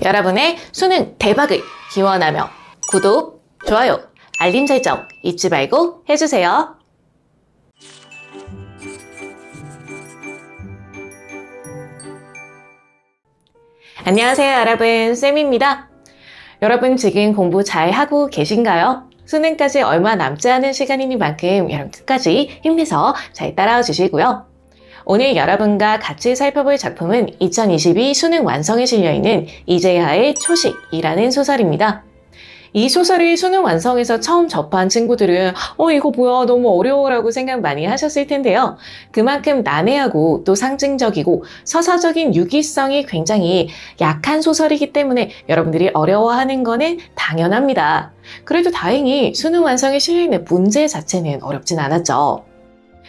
여러분의 수능 대박을 기원하며 구독, 좋아요, 알림 설정 잊지 말고 해주세요. 안녕하세요 여러분, 쌤입니다. 여러분 지금 공부 잘 하고 계신가요? 수능까지 얼마 남지 않은 시간이니만큼 여러분 끝까지 힘내서 잘 따라와 주시고요. 오늘 여러분과 같이 살펴볼 작품은 2022 수능 완성에 실려있는 이재하의 초식이라는 소설입니다. 이 소설을 수능 완성에서 처음 접한 친구들은 이거 뭐야 너무 어려워라고 생각 많이 하셨을 텐데요. 그만큼 난해하고 또 상징적이고 서사적인 유기성이 굉장히 약한 소설이기 때문에 여러분들이 어려워하는 거는 당연합니다. 그래도 다행히 수능 완성에 실려있는 문제 자체는 어렵진 않았죠.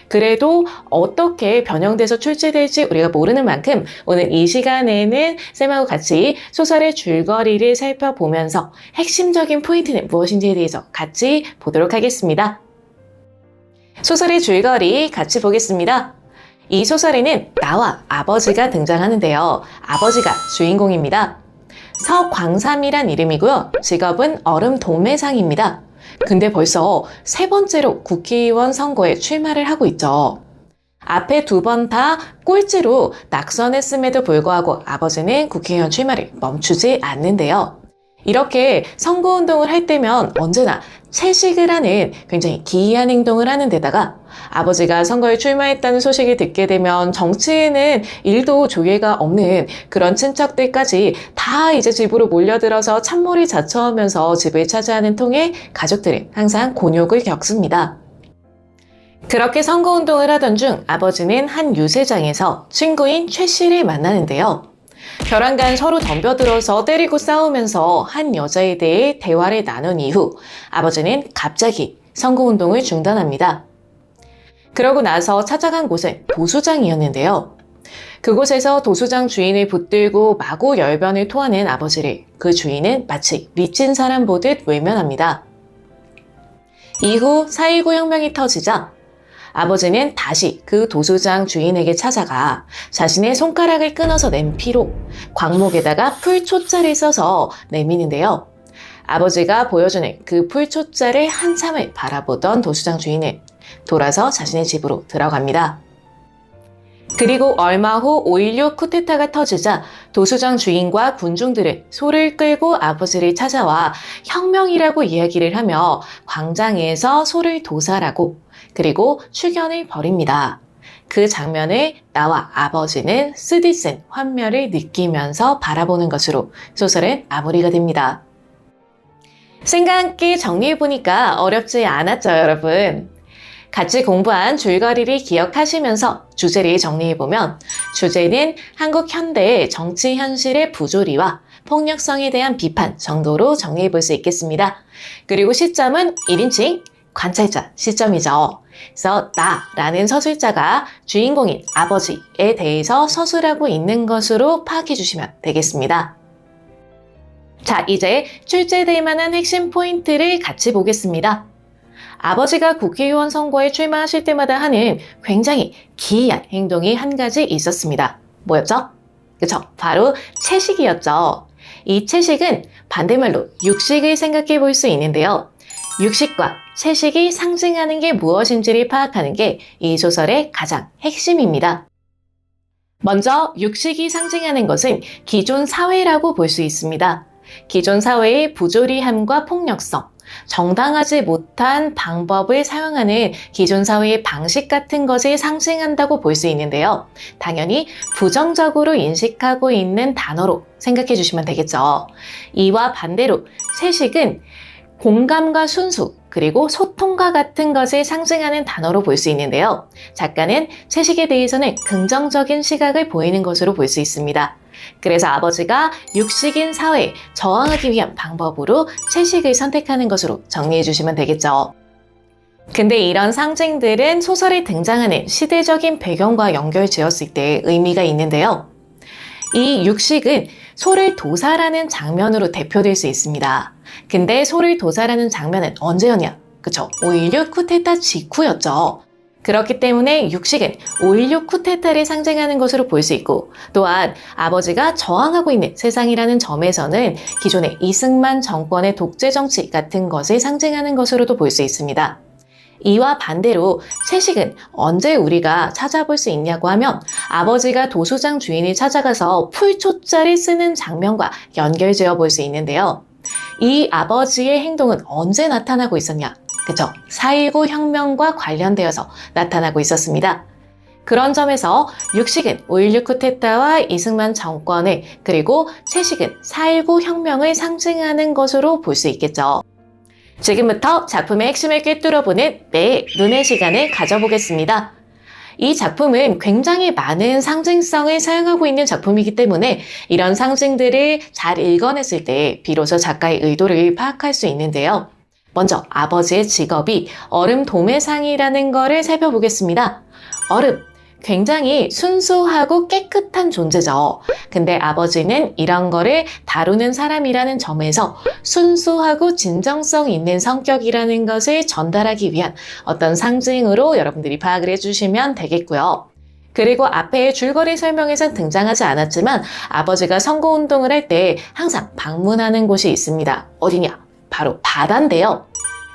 그래도 어떻게 변형돼서 출제될지 우리가 모르는 만큼 오늘 이 시간에는 쌤하고 같이 소설의 줄거리를 살펴보면서 핵심적인 포인트는 무엇인지에 대해서 같이 보도록 하겠습니다. 소설의 줄거리 같이 보겠습니다. 이 소설에는 나와 아버지가 등장하는데요. 아버지가 주인공입니다. 서광삼이란 이름이고요. 직업은 얼음 도매상입니다. 근데 벌써 세 번째로 국회의원 선거에 출마를 하고 있죠. 앞에 두 번 다 꼴찌로 낙선했음에도 불구하고 아버지는 국회의원 출마를 멈추지 않는데요. 이렇게 선거운동을 할 때면 언제나 채식을 하는 굉장히 기이한 행동을 하는 데다가 아버지가 선거에 출마했다는 소식을 듣게 되면 정치에는 일도 조예가 없는 그런 친척들까지 다 이제 집으로 몰려들어서 찬물을 자처하면서 집을 차지하는 통에 가족들은 항상 곤욕을 겪습니다. 그렇게 선거운동을 하던 중 아버지는 한 유세장에서 친구인 최 씨를 만나는데요. 벼랑간 서로 덤벼들어서 때리고 싸우면서 한 여자에 대해 대화를 나눈 이후 아버지는 갑자기 선거운동을 중단합니다. 그러고 나서 찾아간 곳은 도수장이었는데요. 그곳에서 도수장 주인을 붙들고 마구 열변을 토하는 아버지를 그 주인은 마치 미친 사람 보듯 외면합니다. 이후 4.19 혁명이 터지자 아버지는 다시 그 도수장 주인에게 찾아가 자신의 손가락을 끊어서 낸 피로 광목에다가 풀초자를 써서 내미는데요. 아버지가 보여주는 그 풀초자를 한참을 바라보던 도수장 주인은 돌아서 자신의 집으로 들어갑니다. 그리고 얼마 후 5.16 쿠데타가 터지자 도수장 주인과 군중들은 소를 끌고 아버지를 찾아와 혁명이라고 이야기를 하며 광장에서 소를 도살하고 그리고 추견을 벌입니다. 그 장면을 나와 아버지는 쓰디쓴 환멸을 느끼면서 바라보는 것으로 소설은 마무리가 됩니다. 쌤과 함께 정리해보니까 어렵지 않았죠, 여러분? 같이 공부한 줄거리를 기억하시면서 주제를 정리해보면 주제는 한국 현대의 정치 현실의 부조리와 폭력성에 대한 비판 정도로 정리해볼 수 있겠습니다. 그리고 시점은 1인칭 관찰자 시점이죠. 그래서 나라는 서술자가 주인공인 아버지에 대해서 서술하고 있는 것으로 파악해 주시면 되겠습니다. 자, 이제 출제될 만한 핵심 포인트를 같이 보겠습니다. 아버지가 국회의원 선거에 출마하실 때마다 하는 굉장히 기이한 행동이 한 가지 있었습니다. 뭐였죠? 그쵸? 바로 채식이었죠. 이 채식은 반대말로 육식을 생각해 볼 수 있는데요. 육식과 채식이 상징하는 게 무엇인지를 파악하는 게 이 소설의 가장 핵심입니다. 먼저 육식이 상징하는 것은 기존 사회라고 볼 수 있습니다. 기존 사회의 부조리함과 폭력성, 정당하지 못한 방법을 사용하는 기존 사회의 방식 같은 것을 상징한다고 볼 수 있는데요. 당연히 부정적으로 인식하고 있는 단어로 생각해 주시면 되겠죠. 이와 반대로 채식은 공감과 순수, 그리고 소통과 같은 것을 상징하는 단어로 볼 수 있는데요. 작가는 채식에 대해서는 긍정적인 시각을 보이는 것으로 볼 수 있습니다. 그래서 아버지가 육식인 사회에 저항하기 위한 방법으로 채식을 선택하는 것으로 정리해 주시면 되겠죠. 근데 이런 상징들은 소설에 등장하는 시대적인 배경과 연결지었을 때 의미가 있는데요. 이 육식은 소를 도살하는 장면으로 대표될 수 있습니다. 근데 소를 도살하는 장면은 언제였냐? 그쵸? 5.16 쿠데타 직후였죠. 그렇기 때문에 육식은 5.16 쿠데타를 상징하는 것으로 볼 수 있고, 또한 아버지가 저항하고 있는 세상이라는 점에서는 기존의 이승만 정권의 독재 정치 같은 것을 상징하는 것으로도 볼 수 있습니다. 이와 반대로 채식은 언제 우리가 찾아볼 수 있냐고 하면 아버지가 도수장 주인을 찾아가서 풀초자를 쓰는 장면과 연결지어 볼 수 있는데요. 이 아버지의 행동은 언제 나타나고 있었냐? 그죠? 4.19 혁명과 관련되어서 나타나고 있었습니다. 그런 점에서 육식은 5.16 쿠데타와 이승만 정권을, 그리고 채식은 4.19 혁명을 상징하는 것으로 볼 수 있겠죠. 지금부터 작품의 핵심을 꿰뚫어보는 내 눈의 시간을 가져보겠습니다. 이 작품은 굉장히 많은 상징성을 사용하고 있는 작품이기 때문에 이런 상징들을 잘 읽어냈을 때 비로소 작가의 의도를 파악할 수 있는데요. 먼저 아버지의 직업이 얼음 도매상이라는 것을 살펴보겠습니다. 얼음, 굉장히 순수하고 깨끗한 존재죠. 근데 아버지는 이런 거를 다루는 사람이라는 점에서 순수하고 진정성 있는 성격이라는 것을 전달하기 위한 어떤 상징으로 여러분들이 파악을 해주시면 되겠고요. 그리고 앞에 줄거리 설명에선 등장하지 않았지만 아버지가 선거운동을 할 때 항상 방문하는 곳이 있습니다. 어디냐? 바로 바다인데요.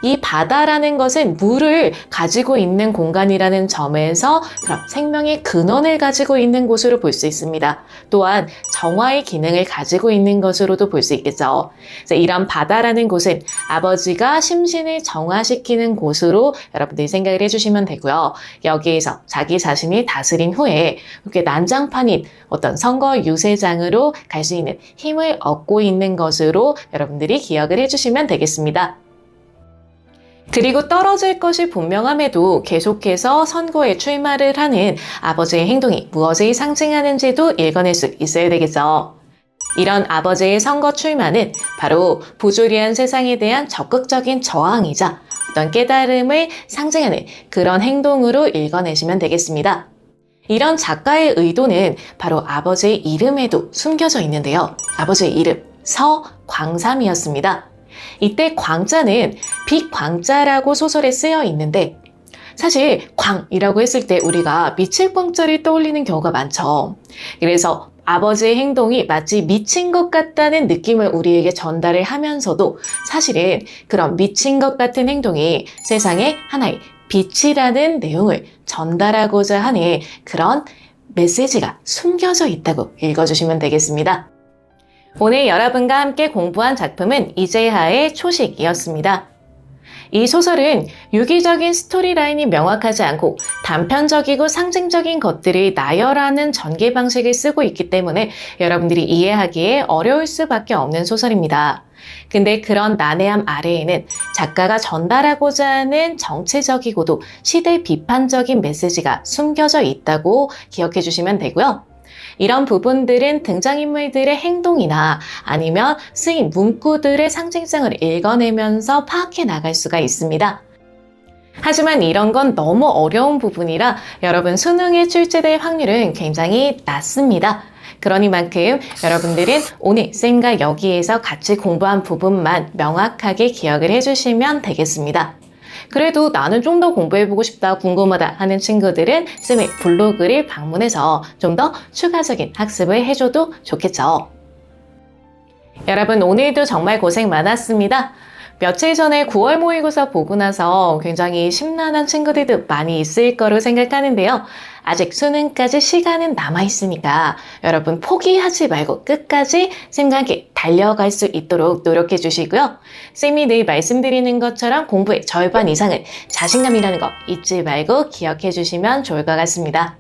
이 바다라는 것은 물을 가지고 있는 공간이라는 점에서 그럼 생명의 근원을 가지고 있는 곳으로 볼 수 있습니다. 또한 정화의 기능을 가지고 있는 것으로도 볼 수 있겠죠. 이런 바다라는 곳은 아버지가 심신을 정화시키는 곳으로 여러분들이 생각을 해주시면 되고요. 여기에서 자기 자신이 다스린 후에 이렇게 난장판인 어떤 선거 유세장으로 갈 수 있는 힘을 얻고 있는 것으로 여러분들이 기억을 해주시면 되겠습니다. 그리고 떨어질 것이 분명함에도 계속해서 선거에 출마를 하는 아버지의 행동이 무엇을 상징하는지도 읽어낼 수 있어야 되겠죠. 이런 아버지의 선거 출마는 바로 부조리한 세상에 대한 적극적인 저항이자 어떤 깨달음을 상징하는 그런 행동으로 읽어내시면 되겠습니다. 이런 작가의 의도는 바로 아버지의 이름에도 숨겨져 있는데요. 아버지의 이름, 서광삼이었습니다. 이때 광자는 빛광자라고 소설에 쓰여 있는데 사실 광이라고 했을 때 우리가 미칠 광자를 떠올리는 경우가 많죠. 그래서 아버지의 행동이 마치 미친 것 같다는 느낌을 우리에게 전달을 하면서도 사실은 그런 미친 것 같은 행동이 세상에 하나의 빛이라는 내용을 전달하고자 하는 그런 메시지가 숨겨져 있다고 읽어주시면 되겠습니다. 오늘 여러분과 함께 공부한 작품은 이재하의 초식이었습니다. 이 소설은 유기적인 스토리라인이 명확하지 않고 단편적이고 상징적인 것들이 나열하는 전개 방식을 쓰고 있기 때문에 여러분들이 이해하기에 어려울 수밖에 없는 소설입니다. 근데 그런 난해함 아래에는 작가가 전달하고자 하는 정치적이고도 시대 비판적인 메시지가 숨겨져 있다고 기억해 주시면 되고요. 이런 부분들은 등장인물들의 행동이나 아니면 쓰인 문구들의 상징성을 읽어내면서 파악해 나갈 수가 있습니다. 하지만 이런 건 너무 어려운 부분이라 여러분 수능에 출제될 확률은 굉장히 낮습니다. 그러니만큼 여러분들은 오늘 쌤과 여기에서 같이 공부한 부분만 명확하게 기억을 해주시면 되겠습니다. 그래도 나는 좀 더 공부해보고 싶다, 궁금하다 하는 친구들은 쌤의 블로그를 방문해서 좀 더 추가적인 학습을 해줘도 좋겠죠. 여러분 오늘도 정말 고생 많았습니다. 며칠 전에 9월 모의고사 보고 나서 굉장히 심란한 친구들도 많이 있을 거로 생각하는데요. 아직 수능까지 시간은 남아있으니까 여러분 포기하지 말고 끝까지 쌤과 함께 달려갈 수 있도록 노력해 주시고요. 쌤이 늘 말씀드리는 것처럼 공부의 절반 이상은 자신감이라는 거 잊지 말고 기억해 주시면 좋을 것 같습니다.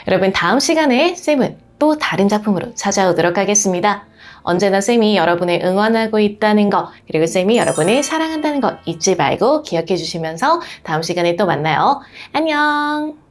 여러분 다음 시간에 쌤은 또 다른 작품으로 찾아오도록 하겠습니다. 언제나 쌤이 여러분을 응원하고 있다는 거, 그리고 쌤이 여러분을 사랑한다는 거 잊지 말고 기억해 주시면서 다음 시간에 또 만나요. 안녕!